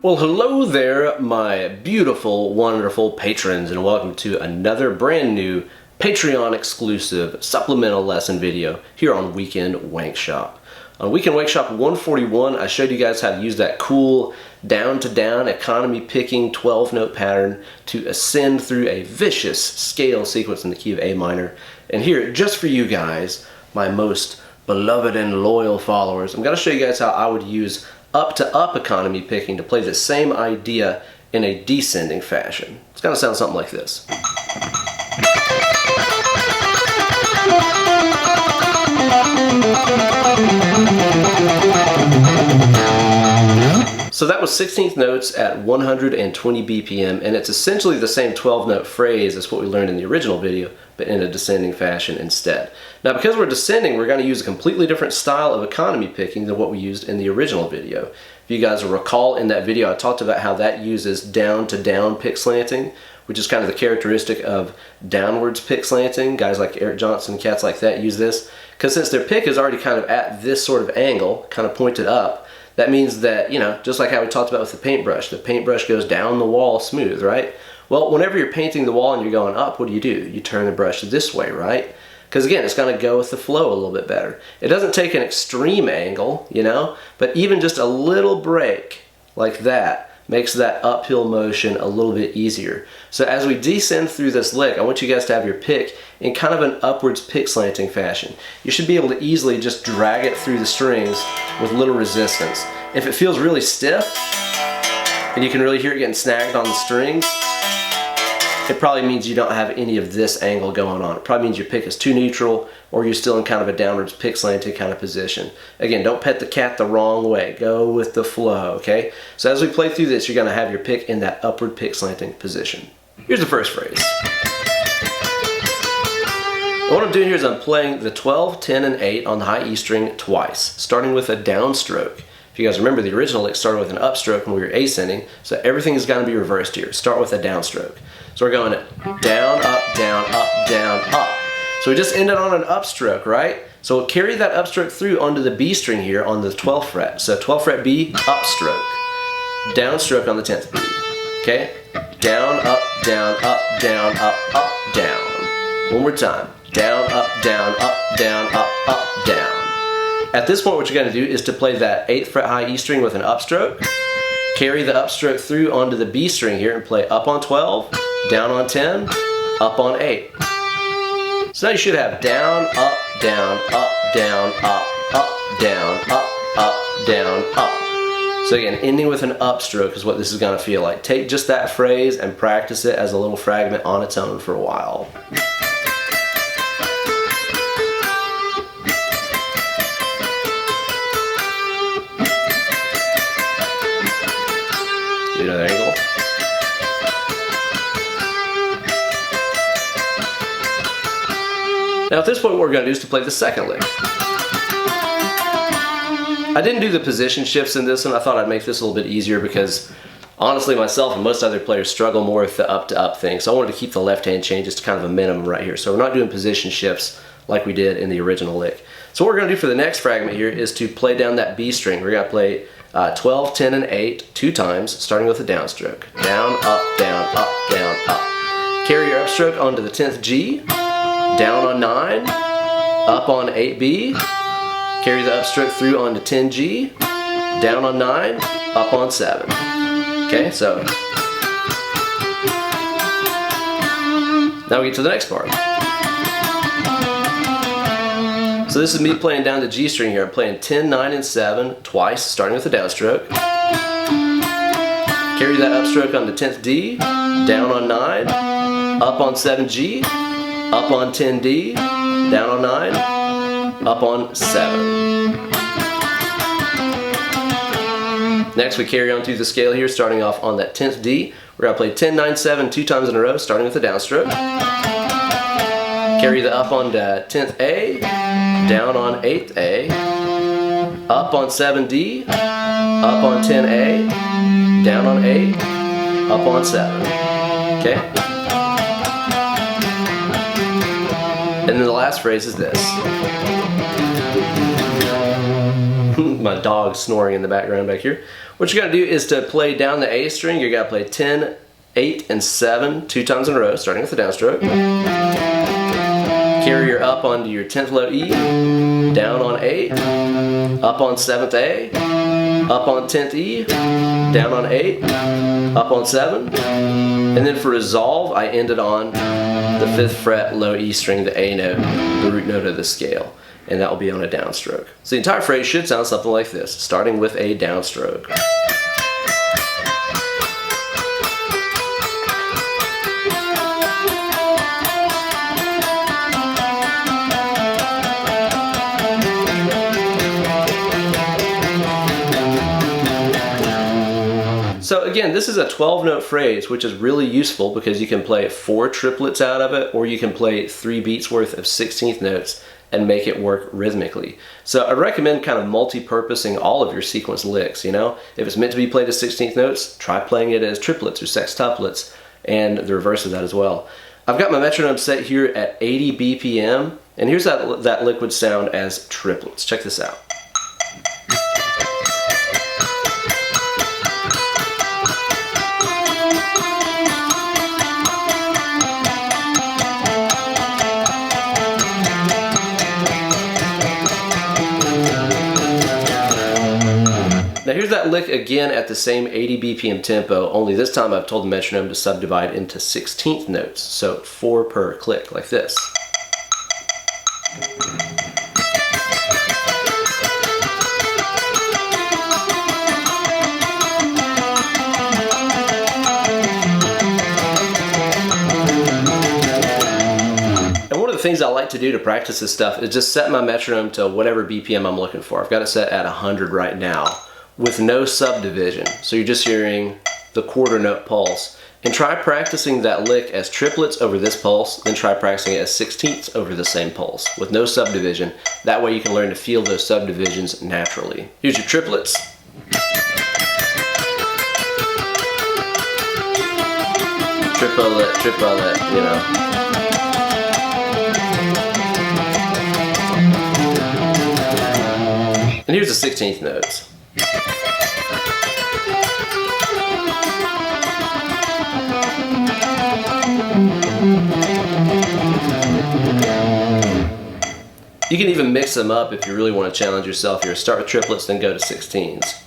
Well, hello there, my beautiful, wonderful patrons, and welcome to another brand new Patreon exclusive supplemental lesson video here on Weekend Wankshop. On Weekend Wankshop 141, I showed you guys how to use that cool down-to-down economy picking 12-note pattern to ascend through a vicious scale sequence in the key of A minor. And here, just for you guys, my most beloved and loyal followers, I'm going to show you guys how I would use up-to-up economy picking to play the same idea in a descending fashion. It's going to sound something like this. So that was 16th notes at 120 BPM, and it's essentially the same 12-note phrase as what we learned in the original video, but in a descending fashion instead. Now, because we're descending, we're going to use a completely different style of economy picking than what we used in the original video. If you guys will recall, in that video I talked about how that uses down-to-down pick slanting, which is kind of the characteristic of downwards pick slanting. Guys like Eric Johnson, cats like that use this, because since their pick is already kind of at this sort of angle, kind of pointed up, that means that, you know, just like how we talked about with the paintbrush goes down the wall smooth, right? Well, whenever you're painting the wall and you're going up, what do? You turn the brush this way, right? Because again, it's going to go with the flow a little bit better. It doesn't take an extreme angle, you know, but even just a little break like that makes that uphill motion a little bit easier. So as we descend through this lick, I want you guys to have your pick in kind of an upwards pick slanting fashion. You should be able to easily just drag it through the strings with little resistance. If it feels really stiff, and you can really hear it getting snagged on the strings, it probably means you don't have any of this angle going on. It probably means your pick is too neutral, or you're still in kind of a downwards pick slanting kind of position. Again, don't pet the cat the wrong way. Go with the flow, okay? So as we play through this, you're going to have your pick in that upward pick slanting position. Here's the first phrase. And what I'm doing here is I'm playing the 12, 10, and 8 on the high E string twice, starting with a downstroke. If you guys remember, the original lick started with an upstroke when we were ascending, so everything is going to be reversed here. Start with a downstroke. So we're going down, up, down, up, down, up. So we just ended on an upstroke, right? So we'll carry that upstroke through onto the B string here on the 12th fret. So 12th fret B, upstroke. Downstroke on the 10th B. Okay? Down, up, down, up, down, up, up, down. One more time. Down, up, down, up, down, up, up, down. At this point, what you're going to do is to play that 8th fret high E string with an upstroke, carry the upstroke through onto the B string here and play up on 12, down on 10, up on 8. So now you should have down, up, down, up, down, up, down, up, down, up. So again, ending with an upstroke is what this is going to feel like. Take just that phrase and practice it as a little fragment on its own for a while. Do another angle. Now at this point, what we're going to do is to play the second lick. I didn't do the position shifts in this one. I thought I'd make this a little bit easier because honestly, myself and most other players struggle more with the up-to-up thing. So I wanted to keep the left-hand changes to kind of a minimum right here. So we're not doing position shifts like we did in the original lick. So what we're going to do for the next fragment here is to play down that B string. We're going to play 12, 10, and 8 two times, starting with a downstroke. Down, up, down, up, down, up. Carry your upstroke onto the 10th G, down on 9, up on 8B, carry the upstroke through onto 10G, down on 9, up on 7. Okay, so now we get to the next part. So this is me playing down the G string here. I'm playing 10, 9, and 7 twice, starting with a downstroke. Carry that upstroke on the 10th D, down on 9, up on 7G, up on 10D, down on 9, up on 7. Next we carry on through the scale here, starting off on that 10th D. We're going to play 10, 9, 7 two times in a row, starting with a downstroke. Carry the up on 10th A, down on 8th A, up on 7D, up on 10A, down on 8, up on 7. Okay? And then the last phrase is this. My dog snoring in the background back here. What you're gonna do is to play down the A string, you gotta play 10, 8, and 7 2 times in a row, starting with the downstroke. Carry your up onto your 10th low E, down on 8, up on 7th A, up on 10th E, down on 8, up on 7, and then for resolve, I ended on the 5th fret low E string, the A note, the root note of the scale, and that will be on a downstroke. So the entire phrase should sound something like this, starting with a downstroke. So again, this is a 12-note phrase, which is really useful because you can play 4 triplets out of it, or you can play 3 beats worth of 16th notes and make it work rhythmically. So I recommend kind of multi-purposing all of your sequence licks, you know? If it's meant to be played as 16th notes, try playing it as triplets or sextuplets, and the reverse of that as well. I've got my metronome set here at 80 BPM, and here's that lick would sound as triplets. Check this out. Now here's that lick again at the same 80 BPM tempo, only this time I've told the metronome to subdivide into 16th notes, so 4 per click, like this. Things I like to do to practice this stuff is just set my metronome to whatever BPM I'm looking for. I've got it set at 100 right now with no subdivision. So you're just hearing the quarter note pulse. And try practicing that lick as triplets over this pulse, then try practicing it as 16ths over the same pulse with no subdivision. That way you can learn to feel those subdivisions naturally. Here's your triplets. Triplet, triplet, you know. And here's the 16th notes. You can even mix them up if you really want to challenge yourself here. Start with triplets, then go to 16s.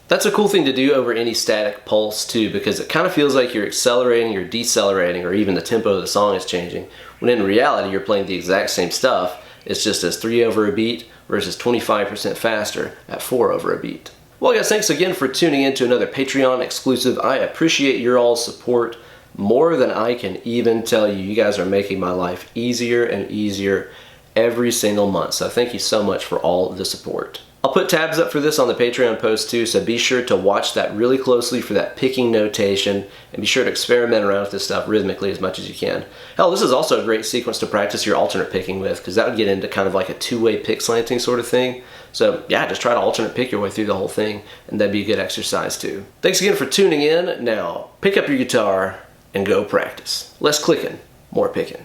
That's a cool thing to do over any static pulse too, because it kind of feels like you're accelerating or decelerating, or even the tempo of the song is changing, when in reality you're playing the exact same stuff. It's just as 3 over a beat versus 25% faster at 4 over a beat. Well guys, thanks again for tuning in to another Patreon exclusive. I appreciate your all's support more than I can even tell you. You guys are making my life easier and easier every single month, so thank you so much for all the support. I'll put tabs up for this on the Patreon post too, so be sure to watch that really closely for that picking notation, and be sure to experiment around with this stuff rhythmically as much as you can. Hell, this is also a great sequence to practice your alternate picking with, because that would get into kind of like a two-way pick slanting sort of thing. So yeah, just try to alternate pick your way through the whole thing, and that'd be a good exercise too. Thanks again for tuning in. Now, pick up your guitar and go practice. Less clicking, more picking.